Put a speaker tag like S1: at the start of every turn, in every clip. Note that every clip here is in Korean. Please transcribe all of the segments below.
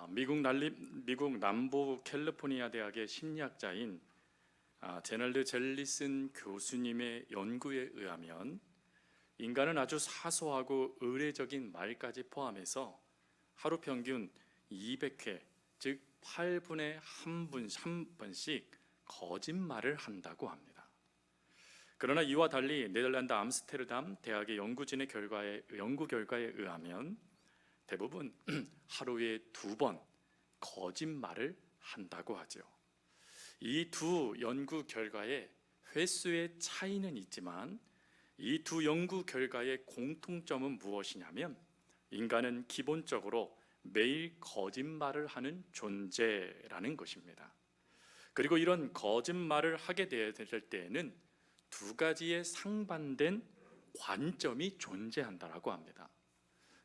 S1: 미국 남부 캘리포니아 대학의 심리학자인 제널드 젤리슨 교수님의 연구에 의하면 인간은 아주 사소하고 의례적인 말까지 포함해서 하루 평균 200회, 즉 8분에 한 번씩 거짓말을 한다고 합니다. 그러나 이와 달리 네덜란드 암스테르담 대학의 연구 결과에 의하면 대부분 하루에 2번 거짓말을 한다고 하죠. 이 두 연구 결과의 횟수의 차이는 있지만 이 두 연구 결과의 공통점은 무엇이냐면 인간은 기본적으로 매일 거짓말을 하는 존재라는 것입니다. 그리고 이런 거짓말을 하게 될 때에는 두 가지의 상반된 관점이 존재한다라고 합니다.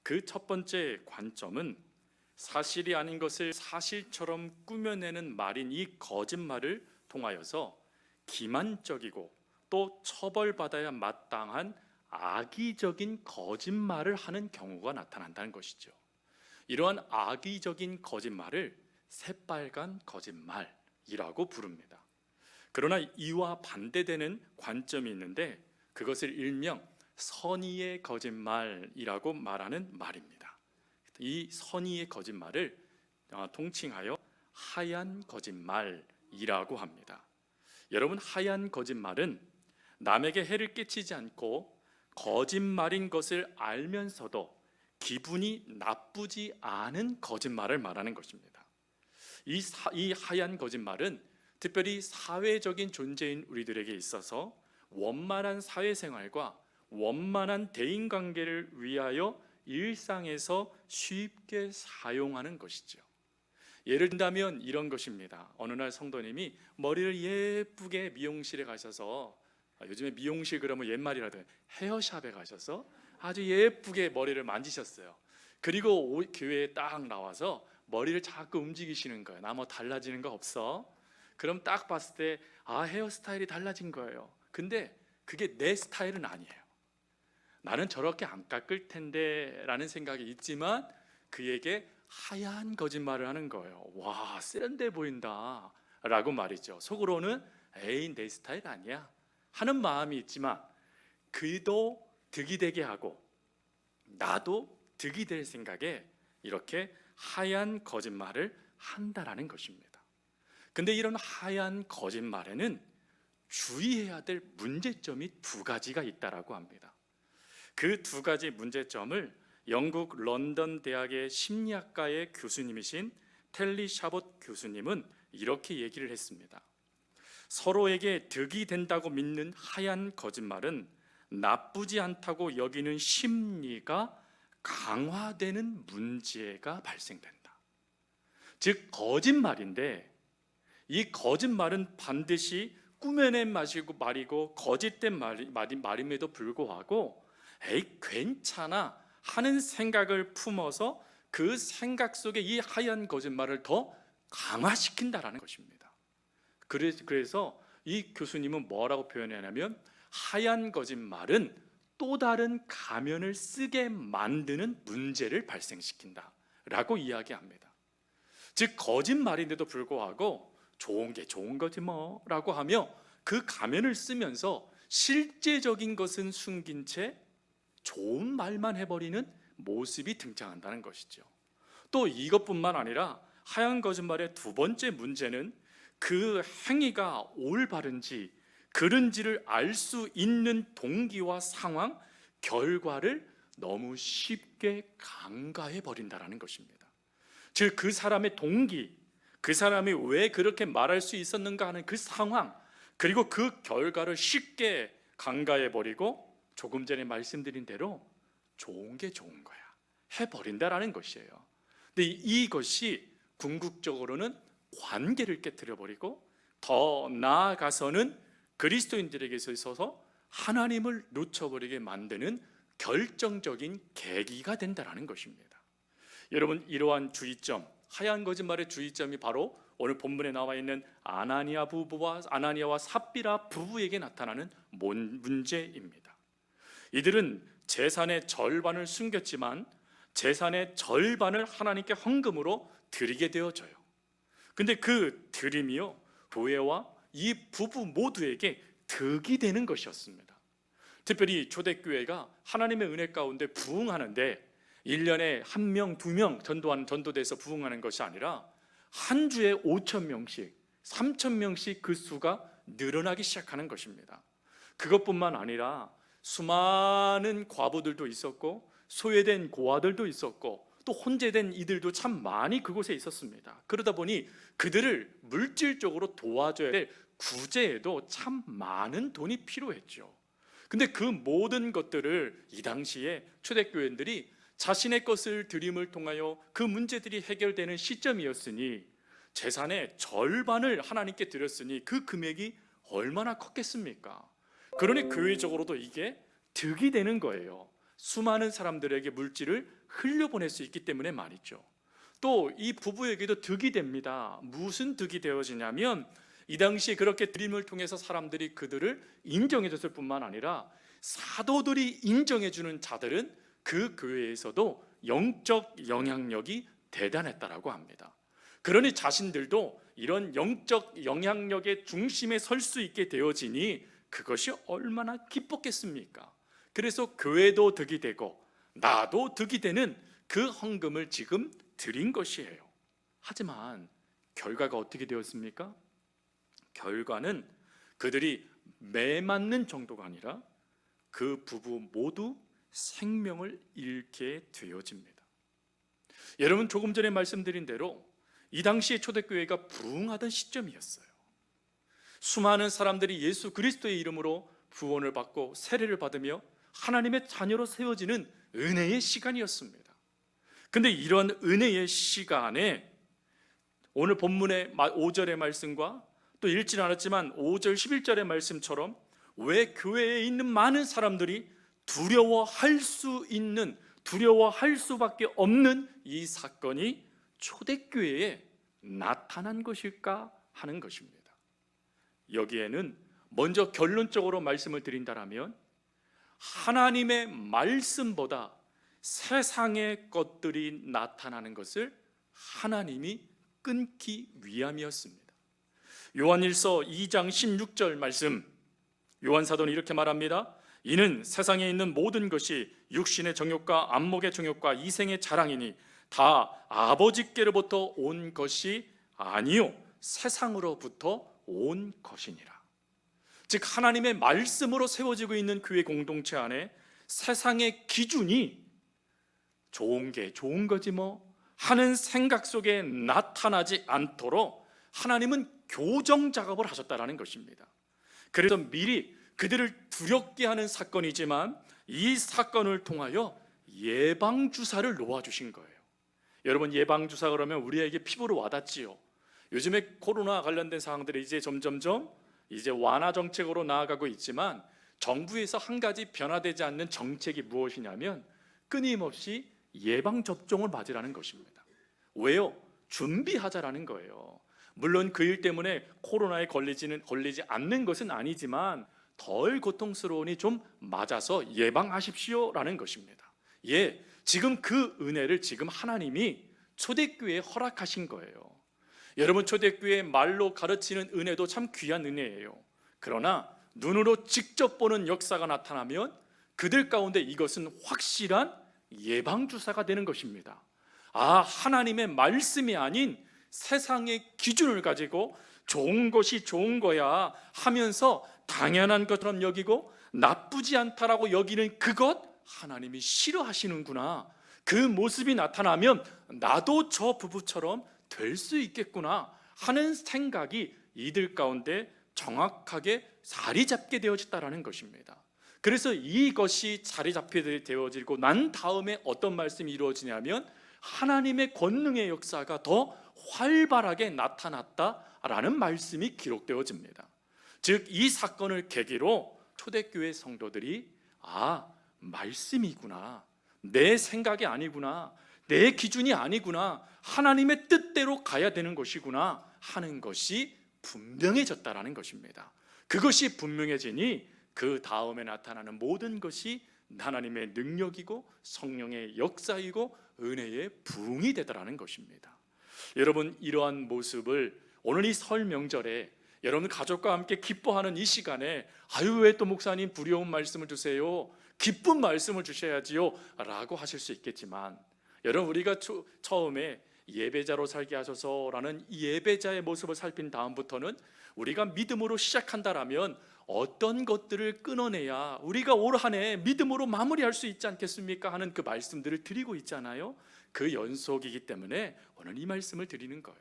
S1: 그 첫 번째 관점은 사실이 아닌 것을 사실처럼 꾸며내는 말인 이 거짓말을 통하여서 기만적이고 또 처벌받아야 마땅한 악의적인 거짓말을 하는 경우가 나타난다는 것이죠. 이러한 악의적인 거짓말을 새빨간 거짓말이라고 부릅니다. 그러나 이와 반대되는 관점이 있는데 그것을 일명 선의의 거짓말이라고 말하는 말입니다. 이 선의의 거짓말을 통칭하여 하얀 거짓말이라고 합니다. 여러분, 하얀 거짓말은 남에게 해를 끼치지 않고 거짓말인 것을 알면서도 기분이 나쁘지 않은 거짓말을 말하는 것입니다. 이 하얀 거짓말은 특별히 사회적인 존재인 우리들에게 있어서 원만한 사회생활과 원만한 대인관계를 위하여 일상에서 쉽게 사용하는 것이죠. 예를 든다면 이런 것입니다. 어느 날 성도님이 머리를 예쁘게 미용실에 가셔서, 요즘에 미용실 그러면 옛말이라도 헤어샵에 가셔서 아주 예쁘게 머리를 만지셨어요. 그리고 교회에 딱 나와서 머리를 자꾸 움직이시는 거예요. 나 뭐 달라지는 거 없어? 그럼 딱 봤을 때 헤어스타일이 달라진 거예요. 근데 그게 내 스타일은 아니에요. 나는 저렇게 안 깎을 텐데 라는 생각이 있지만 그에게 하얀 거짓말을 하는 거예요. 와, 세련돼 보인다 라고 말이죠. 속으로는 에이, 내 스타일 아니야 하는 마음이 있지만 그도 득이 되게 하고 나도 득이 될 생각에 이렇게 하얀 거짓말을 한다라는 것입니다. 근데 이런 하얀 거짓말에는 주의해야 될 문제점이 두 가지가 있다라고 합니다. 그 두 가지 문제점을 영국 런던 대학의 심리학과의 교수님이신 텔리 샤봇 교수님은 이렇게 얘기를 했습니다. 서로에게 득이 된다고 믿는 하얀 거짓말은 나쁘지 않다고 여기는 심리가 강화되는 문제가 발생된다. 즉 거짓말인데 이 거짓말은 반드시 꾸며낸 말이고 거짓된 말임에도 불구하고 에이, 괜찮아 하는 생각을 품어서 그 생각 속에 이 하얀 거짓말을 더 강화시킨다라는 것입니다. 그래서 이 교수님은 뭐라고 표현하냐면 하얀 거짓말은 또 다른 가면을 쓰게 만드는 문제를 발생시킨다 라고 이야기합니다. 즉 거짓말인데도 불구하고 좋은 게 좋은 거지 뭐 라고 하며 그 가면을 쓰면서 실제적인 것은 숨긴 채 좋은 말만 해버리는 모습이 등장한다는 것이죠. 또 이것뿐만 아니라 하얀 거짓말의 두 번째 문제는 그 행위가 올바른지 그른지를 알 수 있는 동기와 상황, 결과를 너무 쉽게 간과해 버린다는 것입니다. 즉 그 사람의 동기, 그 사람이 왜 그렇게 말할 수 있었는가 하는 그 상황, 그리고 그 결과를 쉽게 간과해 버리고 조금 전에 말씀드린 대로 좋은 게 좋은 거야 해버린다라는 것이에요. 근데 이것이 궁극적으로는 관계를 깨뜨려 버리고 더 나아가서는 그리스도인들에게 있어서 하나님을 놓쳐버리게 만드는 결정적인 계기가 된다는 것입니다. 여러분, 이러한 주의점, 하얀 거짓말의 주의점이 바로 오늘 본문에 나와 있는 아나니아와 삽비라 부부에게 나타나는 문제입니다. 이들은 재산의 절반을 숨겼지만 재산의 절반을 하나님께 헌금으로 드리게 되어져요. 근데 그 드림이요, 교회와 이 부부 모두에게 득이 되는 것이었습니다. 특별히 초대교회가 하나님의 은혜 가운데 부흥하는데 1년에 1명, 2명 전도돼서 부흥하는 것이 아니라 한 주에 5,000명씩, 3,000명씩 그 수가 늘어나기 시작하는 것입니다. 그것뿐만 아니라 수많은 과부들도 있었고 소외된 고아들도 있었고 또 혼재된 이들도 참 많이 그곳에 있었습니다. 그러다 보니 그들을 물질적으로 도와줘야 될 구제에도 참 많은 돈이 필요했죠. 근데 그 모든 것들을 이 당시에 초대교회들이 자신의 것을 드림을 통하여 그 문제들이 해결되는 시점이었으니 재산의 절반을 하나님께 드렸으니 그 금액이 얼마나 컸겠습니까? 그러니 교회적으로도 이게 득이 되는 거예요. 수많은 사람들에게 물질을 흘려보낼 수 있기 때문에 말이죠. 또 이 부부에게도 득이 됩니다. 무슨 득이 되어지냐면 이 당시에 그렇게 드림을 통해서 사람들이 그들을 인정해 줬을 뿐만 아니라 사도들이 인정해 주는 자들은 그 교회에서도 영적 영향력이 대단했다라고 합니다. 그러니 자신들도 이런 영적 영향력의 중심에 설 수 있게 되어지니 그것이 얼마나 기뻤겠습니까? 그래서 교회도 득이 되고 나도 득이 되는 그 헌금을 지금 드린 것이에요. 하지만 결과가 어떻게 되었습니까? 결과는 그들이 매 맞는 정도가 아니라 그 부부 모두 생명을 잃게 되어집니다. 여러분, 조금 전에 말씀드린 대로 이 당시에 초대교회가 부흥하던 시점이었어요. 수많은 사람들이 예수 그리스도의 이름으로 구원을 받고 세례를 받으며 하나님의 자녀로 세워지는 은혜의 시간이었습니다. 근데 이런 은혜의 시간에 오늘 본문의 5절의 말씀과 또 읽지는 않았지만 5절 11절의 말씀처럼 왜 교회에 있는 많은 사람들이 두려워할 수밖에 없는 이 사건이 초대교회에 나타난 것일까 하는 것입니다. 여기에는 먼저 결론적으로 말씀을 드린다면 하나님의 말씀보다 세상의 것들이 나타나는 것을 하나님이 끊기 위함이었습니다. 요한일서 2장 16절 말씀, 요한사도는 이렇게 말합니다. 이는 세상에 있는 모든 것이 육신의 정욕과 안목의 정욕과 이생의 자랑이니 다 아버지께로부터 온 것이 아니요 세상으로부터 온 것이니라. 즉 하나님의 말씀으로 세워지고 있는 교회 공동체 안에 세상의 기준이 좋은 게 좋은 거지 뭐 하는 생각 속에 나타나지 않도록 하나님은 교정 작업을 하셨다라는 것입니다. 그래서 미리 그들을 두렵게 하는 사건이지만 이 사건을 통하여 예방주사를 놓아주신 거예요. 여러분, 예방주사 그러면 우리에게 피부로 와닿지요. 요즘에 코로나 관련된 사항들이 이제 점점점 완화 정책으로 나아가고 있지만 정부에서 한 가지 변화되지 않는 정책이 무엇이냐면 끊임없이 예방접종을 맞으라는 것입니다. 왜요? 준비하자라는 거예요. 물론 그 일 때문에 코로나에 걸리지 않는 것은 아니지만 덜 고통스러우니 좀 맞아서 예방하십시오라는 것입니다. 지금 그 은혜를 지금 하나님이 초대교회에 허락하신 거예요. 여러분, 초대교회 말로 가르치는 은혜도 참 귀한 은혜예요. 그러나 눈으로 직접 보는 역사가 나타나면 그들 가운데 이것은 확실한 예방주사가 되는 것입니다. 하나님의 말씀이 아닌 세상의 기준을 가지고 좋은 것이 좋은 거야 하면서 당연한 것처럼 여기고 나쁘지 않다라고 여기는 그것 하나님이 싫어하시는구나. 그 모습이 나타나면 나도 저 부부처럼 될 수 있겠구나 하는 생각이 이들 가운데 정확하게 자리 잡게 되어졌다라는 것입니다. 그래서 이것이 자리 잡게 되어지고 난 다음에 어떤 말씀이 이루어지냐면 하나님의 권능의 역사가 더 활발하게 나타났다라는 말씀이 기록되어집니다. 즉 이 사건을 계기로 초대교회 성도들이 말씀이구나, 내 생각이 아니구나, 내 기준이 아니구나, 하나님의 뜻대로 가야 되는 것이구나 하는 것이 분명해졌다라는 것입니다. 그것이 분명해지니 그 다음에 나타나는 모든 것이 하나님의 능력이고 성령의 역사이고 은혜의 부흥이 되더라는 것입니다. 여러분, 이러한 모습을 오늘 이 설 명절에 여러분 가족과 함께 기뻐하는 이 시간에 아유, 왜 또 목사님 두려운 말씀을 주세요, 기쁜 말씀을 주셔야지요 라고 하실 수 있겠지만, 여러분, 우리가 처음에 예배자로 살게 하셔서라는 이 예배자의 모습을 살핀 다음부터는 우리가 믿음으로 시작한다라면 어떤 것들을 끊어내야 우리가 올 한 해 믿음으로 마무리할 수 있지 않겠습니까 하는 그 말씀들을 드리고 있잖아요. 그 연속이기 때문에 오늘 이 말씀을 드리는 거예요.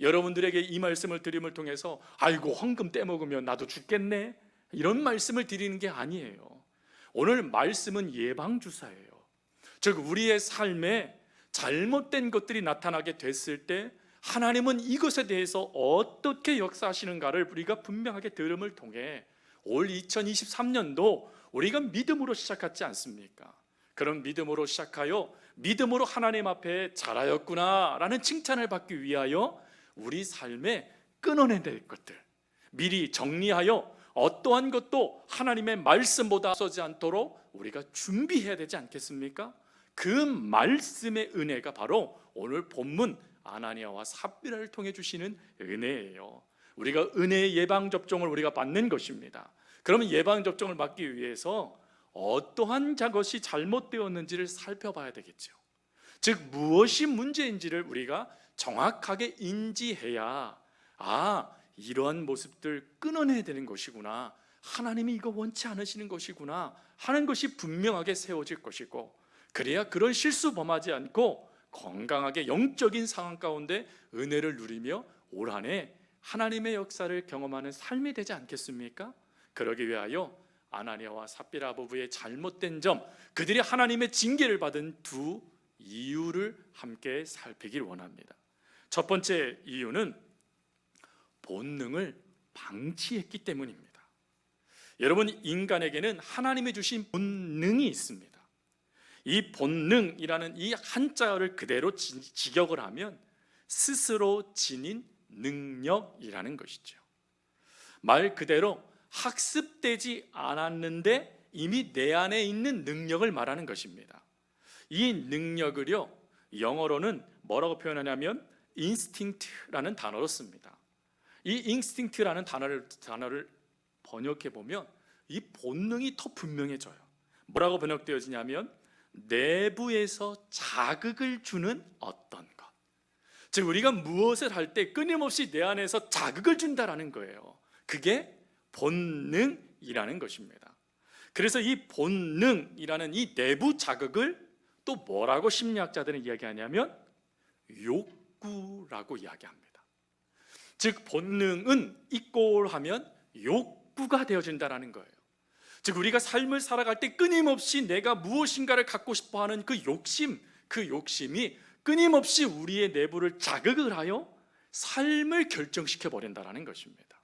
S1: 여러분들에게 이 말씀을 드림을 통해서 아이고, 헌금 떼먹으면 나도 죽겠네, 이런 말씀을 드리는 게 아니에요. 오늘 말씀은 예방주사예요. 즉, 우리의 삶에 잘못된 것들이 나타나게 됐을 때 하나님은 이것에 대해서 어떻게 역사하시는가를 우리가 분명하게 들음을 통해 올 2023년도 우리가 믿음으로 시작하지 않습니까? 그런 믿음으로 시작하여 믿음으로 하나님 앞에 잘하였구나 라는 칭찬을 받기 위하여 우리 삶에 끊어내야 될 것들 미리 정리하여 어떠한 것도 하나님의 말씀보다 서지 않도록 우리가 준비해야 되지 않겠습니까? 그 말씀의 은혜가 바로 오늘 본문 아나니아와 삽비라를 통해 주시는 은혜예요. 우리가 은혜의 예방접종을 우리가 받는 것입니다. 그러면 예방접종을 받기 위해서 어떠한 것이 잘못되었는지를 살펴봐야 되겠죠. 즉, 무엇이 문제인지를 우리가 정확하게 인지해야 이러한 모습들 끊어내야 되는 것이구나, 하나님이 이거 원치 않으시는 것이구나 하는 것이 분명하게 세워질 것이고, 그래야 그런 실수 범하지 않고 건강하게 영적인 상황 가운데 은혜를 누리며 올 한 해 하나님의 역사를 경험하는 삶이 되지 않겠습니까? 그러기 위하여 아나니아와 삽비라 부부의 잘못된 점, 그들이 하나님의 징계를 받은 두 이유를 함께 살피길 원합니다. 첫 번째 이유는 본능을 방치했기 때문입니다. 여러분, 인간에게는 하나님이 주신 본능이 있습니다. 이 본능이라는 이 한자를 그대로 직역을 하면 스스로 지닌 능력이라는 것이죠. 말 그대로 학습되지 않았는데 이미 내 안에 있는 능력을 말하는 것입니다. 이 능력을요, 영어로는 뭐라고 표현하냐면 instinct라는 단어로 씁니다. 이 instinct라는 단어를 번역해 보면 이 본능이 더 분명해져요. 뭐라고 번역되어지냐면 내부에서 자극을 주는 어떤 것, 즉 우리가 무엇을 할 때 끊임없이 내 안에서 자극을 준다라는 거예요. 그게 본능이라는 것입니다. 그래서 이 본능이라는 이 내부 자극을 또 뭐라고 심리학자들은 이야기하냐면 욕구라고 이야기합니다. 즉, 본능은 있고 하면 욕구가 되어진다는 거예요. 즉, 우리가 삶을 살아갈 때 끊임없이 내가 무엇인가를 갖고 싶어하는 그 욕심이 끊임없이 우리의 내부를 자극을 하여 삶을 결정시켜 버린다는 것입니다.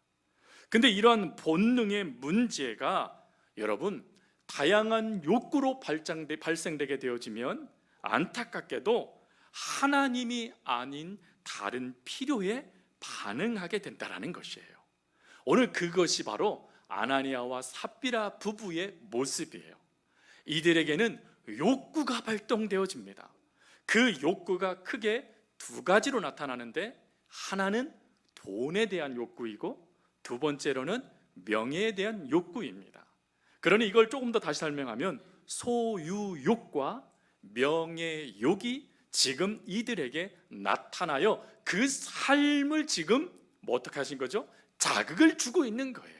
S1: 근데 이러한 본능의 문제가 여러분, 다양한 욕구로 발생되게 되어지면 안타깝게도 하나님이 아닌 다른 필요에 반응하게 된다는 것이에요. 오늘 그것이 바로 아나니아와 삽비라 부부의 모습이에요. 이들에게는 욕구가 발동되어집니다. 그 욕구가 크게 두 가지로 나타나는데, 하나는 돈에 대한 욕구이고 두 번째로는 명예에 대한 욕구입니다. 그러니 이걸 조금 더 다시 설명하면 소유욕과 명예욕이 지금 이들에게 나타나요. 그 삶을 지금 어떻게 하신 거죠? 자극을 주고 있는 거예요.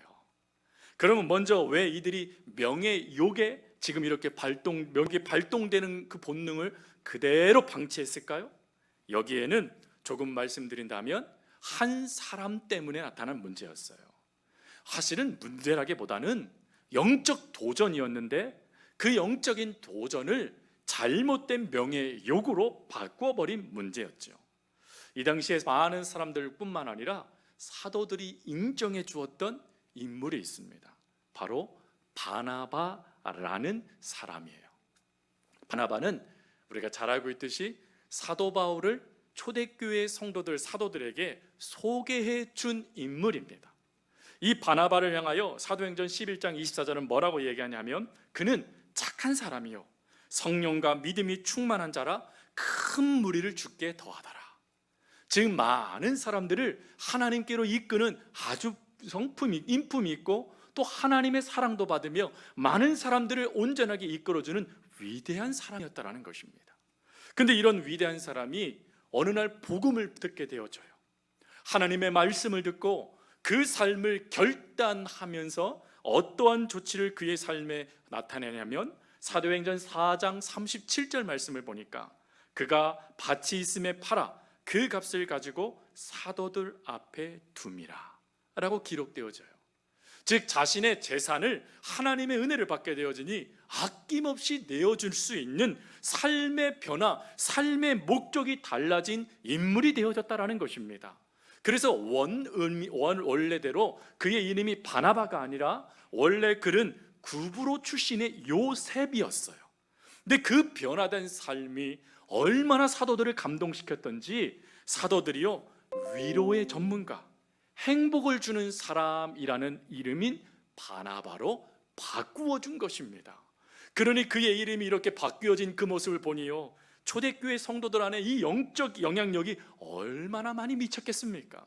S1: 그러면 먼저 왜 이들이 명예욕에 지금 이렇게 발동되는 그 본능을 그대로 방치했을까요? 여기에는 조금 말씀드린다면 한 사람 때문에 나타난 문제였어요. 사실은 문제라기보다는 영적 도전이었는데 그 영적인 도전을 잘못된 명예욕으로 바꿔버린 문제였죠. 이 당시에 많은 사람들뿐만 아니라 사도들이 인정해 주었던 인물이 있습니다. 바로 바나바라는 사람이에요. 바나바는 우리가 잘 알고 있듯이 사도 바울을 초대교회 성도들, 사도들에게 소개해 준 인물입니다. 이 바나바를 향하여 사도행전 11장 24절은 뭐라고 얘기하냐면 그는 착한 사람이요 성령과 믿음이 충만한 자라 큰 무리를 주께 더하더라. 즉 많은 사람들을 하나님께로 이끄는 아주 인품이 있고 또 하나님의 사랑도 받으며 많은 사람들을 온전하게 이끌어주는 위대한 사람이었다라는 것입니다. 근데 이런 위대한 사람이 어느 날 복음을 듣게 되어져요. 하나님의 말씀을 듣고 그 삶을 결단하면서 어떠한 조치를 그의 삶에 나타내냐면 사도행전 4장 37절 말씀을 보니까 그가 밭이 있음에 팔아 그 값을 가지고 사도들 앞에 둠이라 라고 기록되어져요. 즉 자신의 재산을 하나님의 은혜를 받게 되어지니 아낌없이 내어줄 수 있는 삶의 변화, 삶의 목적이 달라진 인물이 되어졌다라는 것입니다. 그래서 원래대로 그의 이름이 바나바가 아니라 원래 그는 구브로 출신의 요셉이었어요. 근데 그 변화된 삶이 얼마나 사도들을 감동시켰던지 사도들이요 위로의 전문가, 행복을 주는 사람이라는 이름인 바나바로 바꾸어 준 것입니다. 그러니 그의 이름이 이렇게 바뀌어진 그 모습을 보니요 초대교회 성도들 안에 이 영적 영향력이 얼마나 많이 미쳤겠습니까?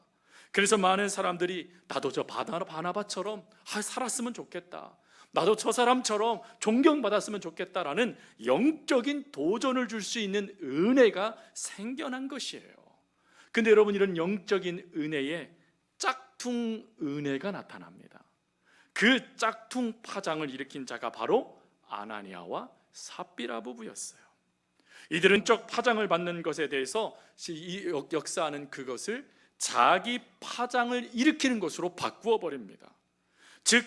S1: 그래서 많은 사람들이 나도 저 바나바처럼 살았으면 좋겠다, 나도 저 사람처럼 존경받았으면 좋겠다라는 영적인 도전을 줄 수 있는 은혜가 생겨난 것이에요. 근데 여러분, 이런 영적인 은혜에 짝퉁 은혜가 나타납니다. 그 짝퉁 파장을 일으킨 자가 바로 아나니아와 삽비라 부부였어요. 이들은 적 파장을 받는 것에 대해서 역사하는 그것을 자기 파장을 일으키는 것으로 바꾸어 버립니다. 즉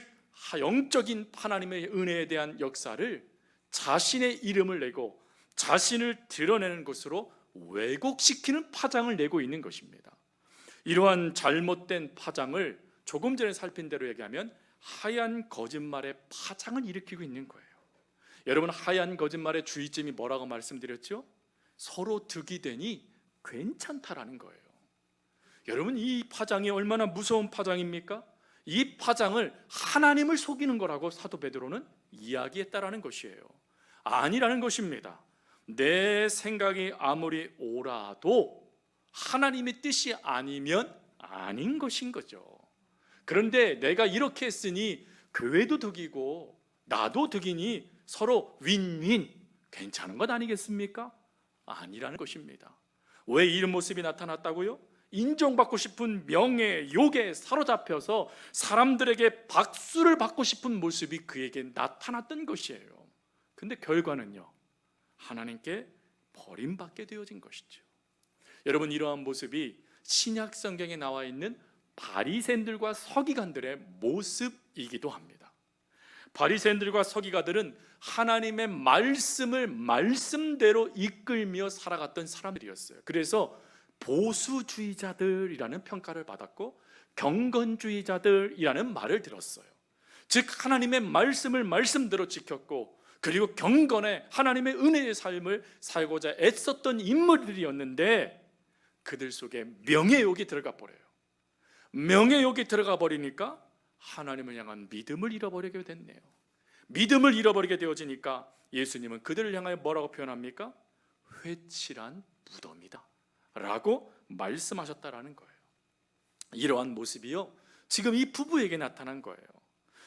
S1: 영적인 하나님의 은혜에 대한 역사를 자신의 이름을 내고 자신을 드러내는 것으로 왜곡시키는 파장을 내고 있는 것입니다. 이러한 잘못된 파장을 조금 전에 살핀 대로 얘기하면 하얀 거짓말의 파장을 일으키고 있는 거예요. 여러분, 하얀 거짓말의 주의점이 뭐라고 말씀드렸죠? 서로 득이 되니 괜찮다라는 거예요. 여러분, 이 파장이 얼마나 무서운 파장입니까? 이 파장을 하나님을 속이는 거라고 사도 베드로는 이야기했다라는 것이에요. 아니라는 것입니다. 내 생각이 아무리 옳아도 하나님의 뜻이 아니면 아닌 것인 거죠. 그런데 내가 이렇게 했으니 교회도 득이고 나도 득이니 서로 윈윈, 괜찮은 것 아니겠습니까? 아니라는 것입니다. 왜 이런 모습이 나타났다고요? 인정받고 싶은 명예, 욕에 사로잡혀서 사람들에게 박수를 받고 싶은 모습이 그에게 나타났던 것이에요. 근데 결과는요, 하나님께 버림받게 되어진 것이죠. 여러분, 이러한 모습이 신약 성경에 나와 있는 바리새인들과 서기관들의 모습이기도 합니다. 바리새인들과 서기관들은 하나님의 말씀을 말씀대로 이끌며 살아갔던 사람들이었어요. 그래서 보수주의자들이라는 평가를 받았고 경건주의자들이라는 말을 들었어요. 즉 하나님의 말씀을 말씀대로 지켰고 그리고 경건에 하나님의 은혜의 삶을 살고자 애썼던 인물들이었는데 그들 속에 명예욕이 들어가 버려요. 명예욕이 들어가 버리니까 하나님을 향한 믿음을 잃어버리게 됐네요. 믿음을 잃어버리게 되어지니까 예수님은 그들을 향하여 뭐라고 표현합니까? 회칠한 무덤이다 라고 말씀하셨다라는 거예요. 이러한 모습이요 지금 이 부부에게 나타난 거예요.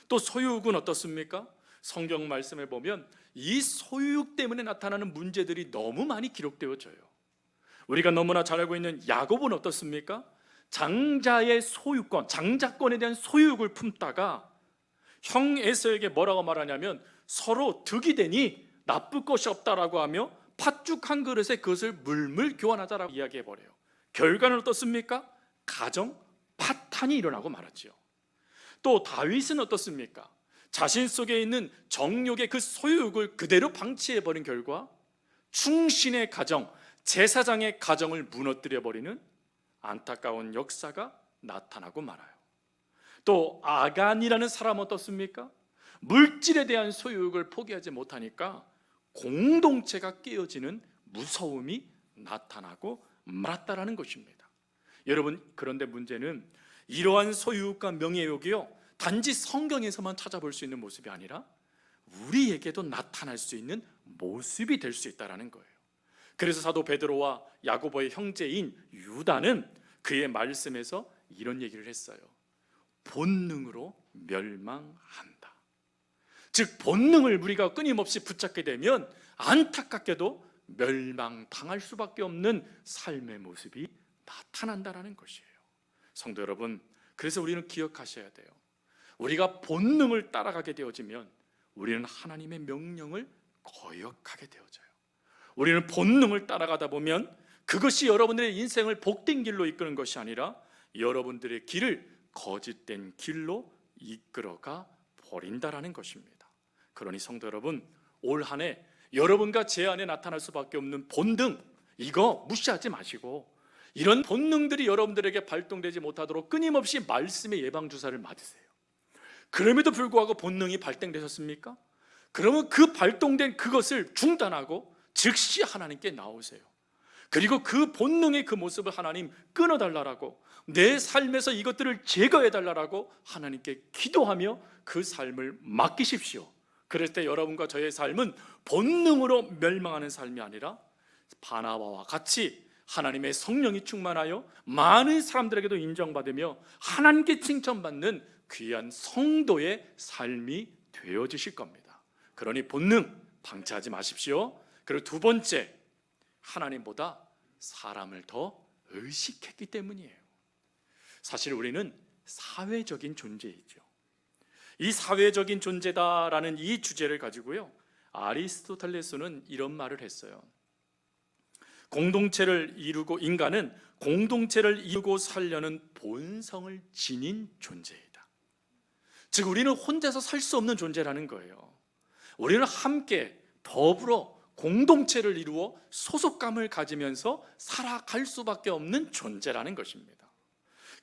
S1: 또 소유욕은 어떻습니까? 성경 말씀에 보면 이 소유욕 때문에 나타나는 문제들이 너무 많이 기록되어져요. 우리가 너무나 잘 알고 있는 야곱은 어떻습니까? 장자의 소유권, 장자권에 대한 소유욕을 품다가 형 에서에게 뭐라고 말하냐면 서로 득이 되니 나쁠 것이 없다라고 하며 팥죽 한 그릇에 그것을 물물 교환하자라고 이야기해버려요. 결과는 어떻습니까? 가정 파탄이 일어나고 말았죠. 또 다윗은 어떻습니까? 자신 속에 있는 정욕의 그 소유욕을 그대로 방치해버린 결과 충신의 가정, 제사장의 가정을 무너뜨려버리는 안타까운 역사가 나타나고 말아요. 또 아간이라는 사람은 어떻습니까? 물질에 대한 소유욕을 포기하지 못하니까 공동체가 깨어지는 무서움이 나타나고 말았다라는 것입니다. 여러분, 그런데 문제는 이러한 소유욕과 명예욕이요 단지 성경에서만 찾아볼 수 있는 모습이 아니라 우리에게도 나타날 수 있는 모습이 될 수 있다는 거예요. 그래서 사도 베드로와 야고보의 형제인 유다는 그의 말씀에서 이런 얘기를 했어요. 본능으로 멸망한다. 즉 본능을 우리가 끊임없이 붙잡게 되면 안타깝게도 멸망당할 수밖에 없는 삶의 모습이 나타난다는 것이에요. 성도 여러분, 그래서 우리는 기억하셔야 돼요. 우리가 본능을 따라가게 되어지면 우리는 하나님의 명령을 거역하게 되어져요. 우리는 본능을 따라가다 보면 그것이 여러분들의 인생을 복된 길로 이끄는 것이 아니라 여러분들의 길을 거짓된 길로 이끌어가 버린다라는 것입니다. 그러니 성도 여러분, 올 한 해 여러분과 제 안에 나타날 수밖에 없는 본능, 이거 무시하지 마시고 이런 본능들이 여러분들에게 발동되지 못하도록 끊임없이 말씀의 예방주사를 맞으세요. 그럼에도 불구하고 본능이 발동되셨습니까? 그러면 그 발동된 그것을 중단하고 즉시 하나님께 나오세요. 그리고 그 본능의 그 모습을 하나님 끊어달라고, 내 삶에서 이것들을 제거해달라고 하나님께 기도하며 그 삶을 맡기십시오. 그럴 때 여러분과 저의 삶은 본능으로 멸망하는 삶이 아니라 바나바와 같이 하나님의 성령이 충만하여 많은 사람들에게도 인정받으며 하나님께 칭찬받는 귀한 성도의 삶이 되어지실 겁니다. 그러니 본능 방치하지 마십시오. 그리고 두 번째, 하나님보다 사람을 더 의식했기 때문이에요. 사실 우리는 사회적인 존재이죠. 이 사회적인 존재다라는 이 주제를 가지고요, 아리스토텔레스는 이런 말을 했어요. 인간은 공동체를 이루고 살려는 본성을 지닌 존재이다. 즉 우리는 혼자서 살 수 없는 존재라는 거예요. 우리는 함께 더불어 공동체를 이루어 소속감을 가지면서 살아갈 수밖에 없는 존재라는 것입니다.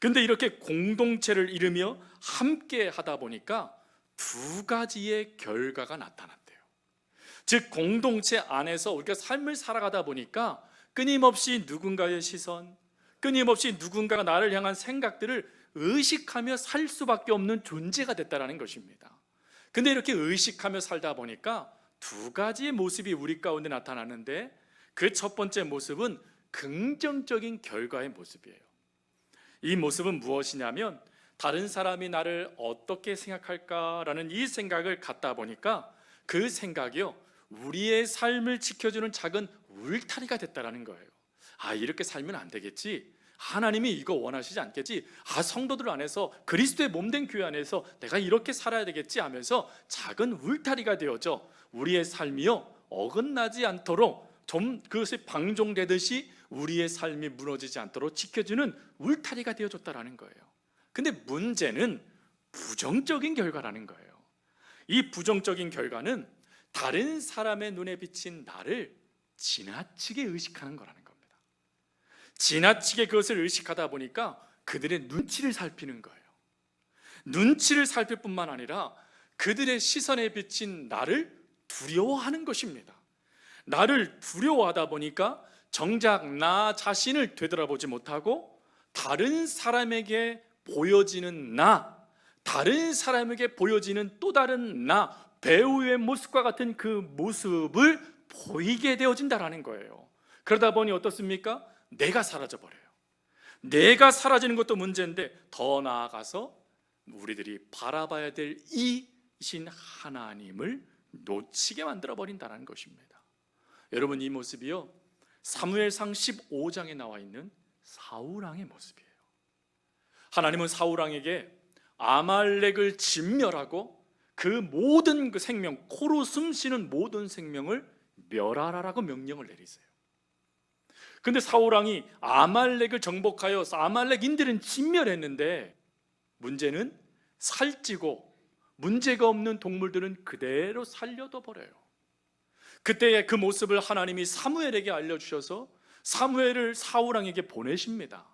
S1: 그런데 이렇게 공동체를 이루며 함께 하다 보니까 두 가지의 결과가 나타났대요. 즉 공동체 안에서 우리가 삶을 살아가다 보니까 끊임없이 누군가의 시선, 끊임없이 누군가가 나를 향한 생각들을 의식하며 살 수밖에 없는 존재가 됐다는 것입니다. 근데 이렇게 의식하며 살다 보니까 두 가지의 모습이 우리 가운데 나타나는데, 그 첫 번째 모습은 긍정적인 결과의 모습이에요. 이 모습은 무엇이냐면 다른 사람이 나를 어떻게 생각할까라는 이 생각을 갖다 보니까 그 생각이요, 우리의 삶을 지켜주는 작은 울타리가 됐다는 거예요. 이렇게 살면 안 되겠지, 하나님이 이거 원하시지 않겠지, 성도들 안에서, 그리스도의 몸된 교회 안에서 내가 이렇게 살아야 되겠지 하면서 작은 울타리가 되어져 우리의 삶이요 어긋나지 않도록, 좀 그것이 방종되듯이 우리의 삶이 무너지지 않도록 지켜주는 울타리가 되어줬다라는 거예요. 근데 문제는 부정적인 결과라는 거예요. 이 부정적인 결과는 다른 사람의 눈에 비친 나를 지나치게 의식하는 거라는 겁니다. 지나치게 그것을 의식하다 보니까 그들의 눈치를 살피는 거예요. 눈치를 살필 뿐만 아니라 그들의 시선에 비친 나를 두려워하는 것입니다. 나를 두려워하다 보니까 정작 나 자신을 되돌아보지 못하고 다른 사람에게 보여지는 다른 사람에게 보여지는 또 다른 배우의 모습과 같은 그 모습을 보이게 되어진다는 거예요. 그러다 보니 어떻습니까? 내가 사라져버려요. 내가 사라지는 것도 문제인데 더 나아가서 우리들이 바라봐야 될 이신 하나님을 놓치게 만들어버린다는 것입니다. 여러분, 이 모습이요 사무엘상 15장에 나와 있는 사울왕의 모습이에요. 하나님은 사울왕에게 아말렉을 진멸하고 그 모든 그 생명, 코로 숨쉬는 모든 생명을 멸하라라고 명령을 내리세요. 근데 사울왕이 아말렉을 정복하여 아말렉인들은 진멸했는데 문제는 살찌고 문제가 없는 동물들은 그대로 살려둬 버려요. 그때의 그 모습을 하나님이 사무엘에게 알려주셔서 사무엘을 사울왕에게 보내십니다.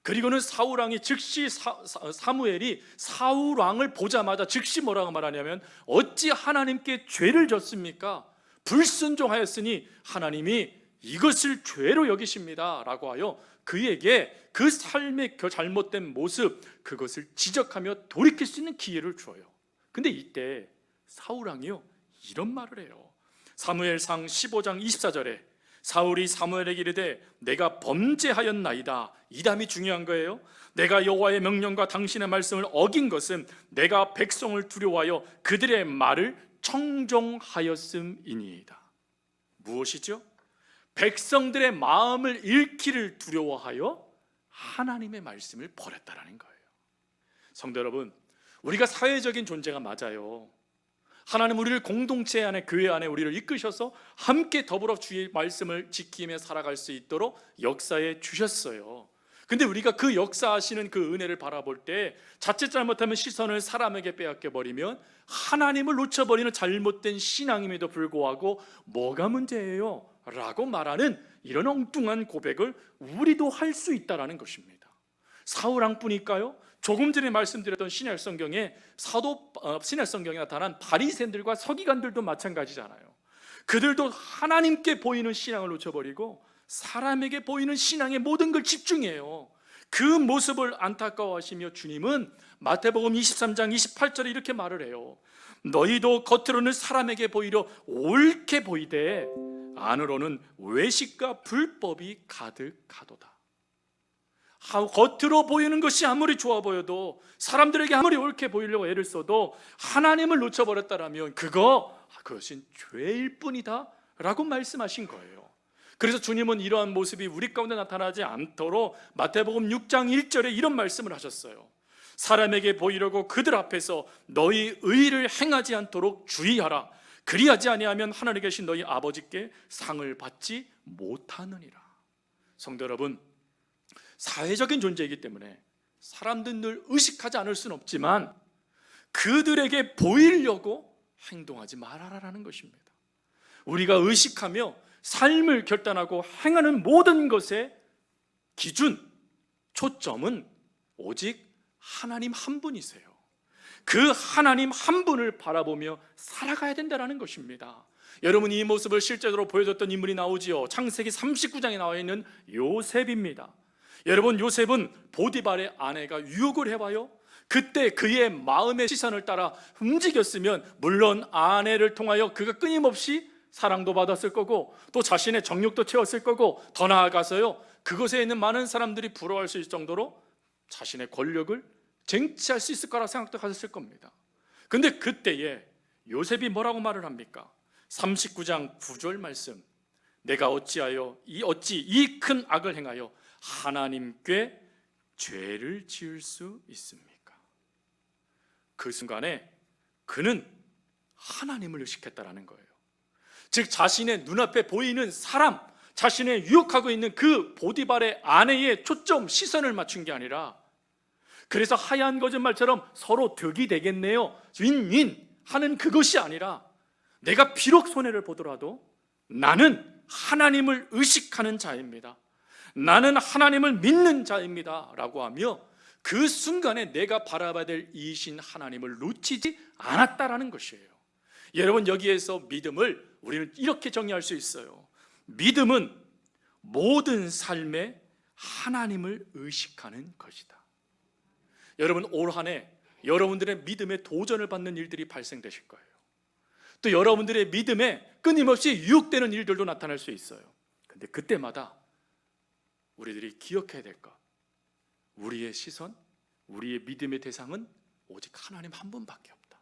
S1: 그리고는 사울왕이 즉시 사무엘이 사울왕을 보자마자 즉시 뭐라고 말하냐면, 어찌 하나님께 죄를 졌습니까? 불순종하였으니 하나님이 이것을 죄로 여기십니다 라고 하여 그에게 그 삶의 잘못된 모습, 그것을 지적하며 돌이킬 수 있는 기회를 주어요. 근데 이때 사울 왕이요 이런 말을 해요. 사무엘상 15장 24절에 사울이 사무엘에게 이르되 내가 범죄하였나이다. 이 다음이 중요한 거예요. 내가 여호와의 명령과 당신의 말씀을 어긴 것은 내가 백성을 두려워하여 그들의 말을 청종하였음이니이다. 무엇이죠? 백성들의 마음을 잃기를 두려워하여 하나님의 말씀을 버렸다라는 거예요. 성도 여러분, 우리가 사회적인 존재가 맞아요. 하나님 우리를 공동체 안에, 교회 안에 우리를 이끄셔서 함께 더불어 주의 말씀을 지키며 살아갈 수 있도록 역사해 주셨어요. 근데 우리가 그 역사하시는 그 은혜를 바라볼 때 자칫 잘못하면 시선을 사람에게 빼앗겨버리면 하나님을 놓쳐버리는 잘못된 신앙임에도 불구하고 뭐가 문제예요? 라고 말하는 이런 엉뚱한 고백을 우리도 할 수 있다는 것입니다. 사울 왕뿐일까요? 조금 전에 말씀드렸던 신약 성경에 신약 성경에 나타난 바리새인들과 서기관들도 마찬가지잖아요. 그들도 하나님께 보이는 신앙을 놓쳐버리고 사람에게 보이는 신앙의 모든 걸 집중해요. 그 모습을 안타까워하시며 주님은 마태복음 23장 28절에 이렇게 말을 해요. 너희도 겉으로는 사람에게 보이려 옳게 보이되 안으로는 외식과 불법이 가득하도다. 겉으로 보이는 것이 아무리 좋아 보여도, 사람들에게 아무리 옳게 보이려고 애를 써도 하나님을 놓쳐버렸다라면 그것은 죄일 뿐이다 라고 말씀하신 거예요. 그래서 주님은 이러한 모습이 우리 가운데 나타나지 않도록 마태복음 6장 1절에 이런 말씀을 하셨어요. 사람에게 보이려고 그들 앞에서 너희 의를 행하지 않도록 주의하라. 그리하지 아니하면 하늘에 계신 너희 아버지께 상을 받지 못하느니라. 성도 여러분, 사회적인 존재이기 때문에 사람들은 늘 의식하지 않을 수는 없지만 그들에게 보이려고 행동하지 말아라라는 것입니다. 우리가 의식하며 삶을 결단하고 행하는 모든 것의 기준, 초점은 오직 하나님 한 분이세요. 그 하나님 한 분을 바라보며 살아가야 된다는 것입니다. 여러분, 이 모습을 실제로 보여줬던 인물이 나오지요. 창세기 39장에 나와 있는 요셉입니다. 여러분, 요셉은 보디발의 아내가 유혹을 해와요. 그때 그의 마음의 시선을 따라 움직였으면 물론 아내를 통하여 그가 끊임없이 사랑도 받았을 거고 또 자신의 정욕도 채웠을 거고 더 나아가서요, 그곳에 있는 많은 사람들이 부러워할 수 있을 정도로 자신의 권력을 쟁취할 수 있을 거라 생각도 가졌을 겁니다. 근데 그때에 요셉이 뭐라고 말을 합니까? 39장 9절 말씀, 내가 어찌 이 큰 악을 행하여 하나님께 죄를 지을 수 있습니까? 그 순간에 그는 하나님을 의식했다라는 거예요. 즉 자신의 눈앞에 보이는 사람, 자신의 유혹하고 있는 그 보디발의 아내의 초점, 시선을 맞춘 게 아니라, 그래서 하얀 거짓말처럼 서로 득이 되겠네요, 윈윈 하는 그것이 아니라, 내가 비록 손해를 보더라도 나는 하나님을 의식하는 자입니다, 나는 하나님을 믿는 자입니다 라고 하며 그 순간에 내가 바라봐야 될 이신 하나님을 놓치지 않았다라는 것이에요. 여러분, 여기에서 믿음을 우리는 이렇게 정의할 수 있어요. 믿음은 모든 삶에 하나님을 의식하는 것이다. 여러분, 올 한 해 여러분들의 믿음에 도전을 받는 일들이 발생되실 거예요. 또 여러분들의 믿음에 끊임없이 유혹되는 일들도 나타날 수 있어요. 근데 그때마다 우리들이 기억해야 될 것, 우리의 시선, 우리의 믿음의 대상은 오직 하나님 한 분밖에 없다.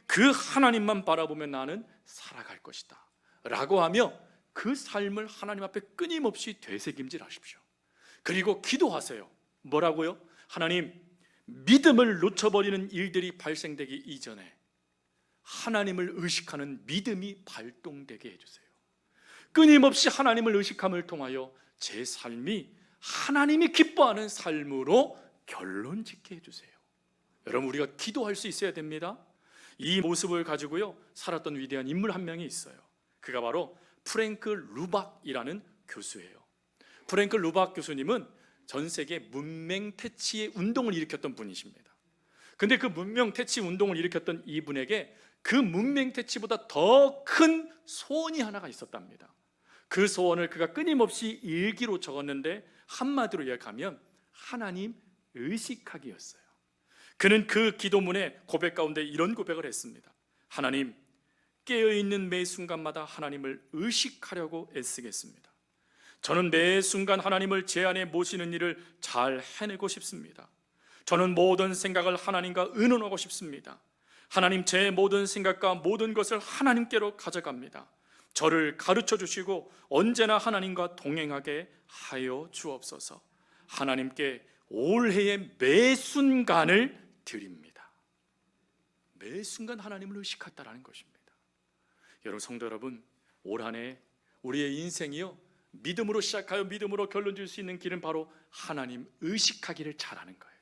S1: 그 하나님만 바라보면 나는 살아갈 것이다 라고 하며 그 삶을 하나님 앞에 끊임없이 되새김질하십시오. 그리고 기도하세요. 뭐라고요? 하나님, 믿음을 놓쳐버리는 일들이 발생되기 이전에 하나님을 의식하는 믿음이 발동되게 해주세요. 끊임없이 하나님을 의식함을 통하여 제 삶이 하나님이 기뻐하는 삶으로 결론짓게 해주세요. 여러분, 우리가 기도할 수 있어야 됩니다. 이 모습을 가지고요 살았던 위대한 인물 한 명이 있어요. 그가 바로 프랭크 루박이라는 교수예요. 프랭크 루박 교수님은 전 세계 문맹 퇴치 운동을 일으켰던 분이십니다. 근데 그 문명 퇴치 운동을 일으켰던 이분에게 그 문맹 퇴치보다 더 큰 소원이 하나가 있었답니다. 그 소원을 그가 끊임없이 일기로 적었는데 한마디로 요약하면 하나님 의식하기였어요. 그는 그 기도문에 고백 가운데 이런 고백을 했습니다. 하나님, 깨어있는 매 순간마다 하나님을 의식하려고 애쓰겠습니다. 저는 매 순간 하나님을 제 안에 모시는 일을 잘 해내고 싶습니다. 저는 모든 생각을 하나님과 의논하고 싶습니다. 하나님, 제 모든 생각과 모든 것을 하나님께로 가져갑니다. 저를 가르쳐 주시고 언제나 하나님과 동행하게 하여 주옵소서. 하나님께 올해의 매 순간을 드립니다. 매 순간 하나님을 의식했다라는 것입니다. 여러분, 성도 여러분, 올 한 해 우리의 인생이요, 믿음으로 시작하여 믿음으로 결론 줄 수 있는 길은 바로 하나님 의식하기를 잘하는 거예요.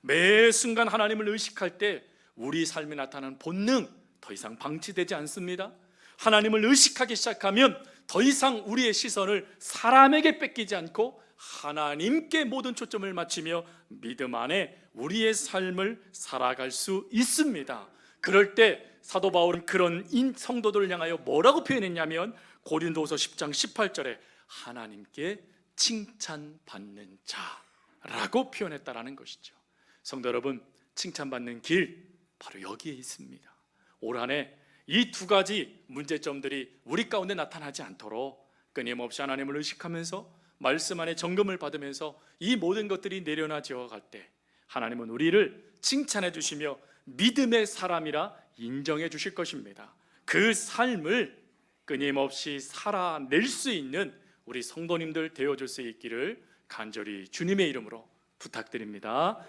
S1: 매 순간 하나님을 의식할 때 우리 삶에 나타나는 본능 더 이상 방치되지 않습니다. 하나님을 의식하기 시작하면 더 이상 우리의 시선을 사람에게 뺏기지 않고 하나님께 모든 초점을 맞추며 믿음 안에 우리의 삶을 살아갈 수 있습니다. 그럴 때 사도 바울은 그런 성도들을 향하여 뭐라고 표현했냐면 고린도후서 10장 18절에 하나님께 칭찬받는 자라고 표현했다라는 것이죠. 성도 여러분, 칭찬받는 길 바로 여기에 있습니다. 올 한 해 이 두 가지 문제점들이 우리 가운데 나타나지 않도록 끊임없이 하나님을 의식하면서 말씀 안에 점검을 받으면서 이 모든 것들이 내려놔져 갈 때 하나님은 우리를 칭찬해 주시며 믿음의 사람이라 인정해 주실 것입니다. 그 삶을 끊임없이 살아낼 수 있는 우리 성도님들 되어줄 수 있기를 간절히 주님의 이름으로 부탁드립니다.